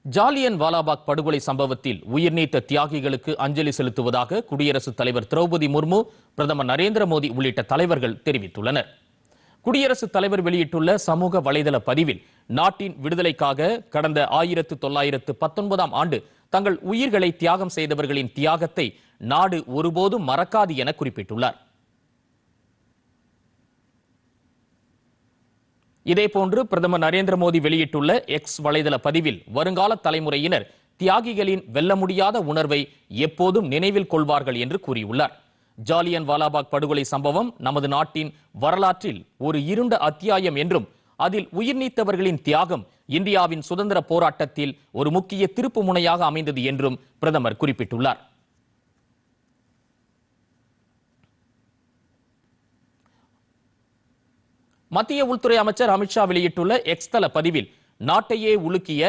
ஜாலியன் வாலாபாக் படுகொலை சம்பவத்தில் உயிர்நீத்த தியாகிகளுக்கு அஞ்சலி செலுத்துவதாக குடியரசுத் தலைவர் திரௌபதி முர்மு, பிரதமர் நரேந்திர மோடி உள்ளிட்ட தலைவர்கள் தெரிவித்துள்ளனர். குடியரசுத் தலைவர் வெளியிட்டுள்ள சமூக வலைதள பதிவில், நாட்டின் விடுதலைக்காக கடந்த 1919ஆம் ஆண்டு தங்கள் உயிர்களை தியாகம் செய்தவர்களின் தியாகத்தை நாடு ஒருபோதும் மறக்காது என குறிப்பிட்டுள்ளார். இதேபோன்று பிரதமர் நரேந்திர மோடி வெளியிட்டுள்ள எக்ஸ் வலைதள பதிவில், வருங்கால தலைமுறையினர் தியாகிகளின் வெல்ல முடியாத உணர்வை எப்போதும் நினைவில் கொள்வார்கள் என்று கூறியுள்ளார். ஜாலியன் வாலாபாக் படுகொலை சம்பவம் நமது நாட்டின் வரலாற்றில் ஒரு இருண்ட அத்தியாயம் என்றும், அதில் உயிர் நீத்தவர்களின் தியாகம் இந்தியாவின் சுதந்திர போராட்டத்தில் ஒரு முக்கிய திருப்பு முனையாக அமைந்தது என்றும் பிரதமர் குறிப்பிட்டுள்ளார். மத்திய உள்துறை அமைச்சர் அமித்ஷா வெளியிட்டுள்ள எக்ஸ் தள பதிவில், நாட்டையே உலுக்கிய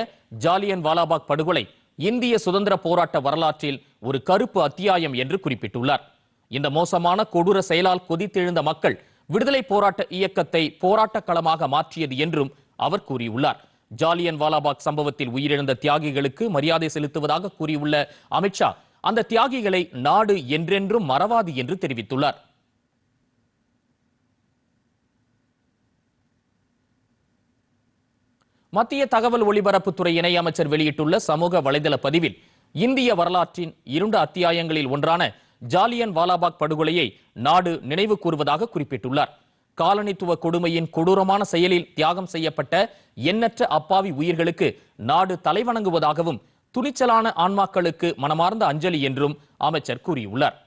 ஜாலியன் வாலாபாக் படுகொலை இந்திய சுதந்திர போராட்ட வரலாற்றில் ஒரு கருப்பு அத்தியாயம் என்று குறிப்பிட்டுள்ளார். இந்த மோசமான கொடூர செயலால் கொதித்தெழுந்த மக்கள் விடுதலை போராட்ட இயக்கத்தை போராட்ட களமாக மாற்றியது என்றும் அவர் கூறியுள்ளார். ஜாலியன் வாலாபாக் சம்பவத்தில் உயிரிழந்த தியாகிகளுக்கு மரியாதை செலுத்துவதாக கூறியுள்ள அமித்ஷா, அந்த தியாகிகளை நாடு என்றென்றும் மறவாது என்று தெரிவித்துள்ளார். மத்திய தகவல் ஒலிபரப்புத்துறை இணை அமைச்சர் வெளியிட்டுள்ள சமூக வலைதள பதிவில், இந்திய வரலாற்றின் இருண்ட அத்தியாயங்களில் ஒன்றான ஜாலியன் வாலாபாக் படுகொலையை நாடு நினைவு கூறுவதாக குறிப்பிட்டுள்ளார். காலனித்துவ கொடுமையின் கொடூரமான செயலில் தியாகம் செய்யப்பட்ட எண்ணற்ற அப்பாவி உயிர்களுக்கு நாடு தலைவணங்குவதாகவும், துணிச்சலான ஆன்மாக்களுக்கு மனமார்ந்த அஞ்சலி என்றும் அமைச்சர் கூறியுள்ளார்.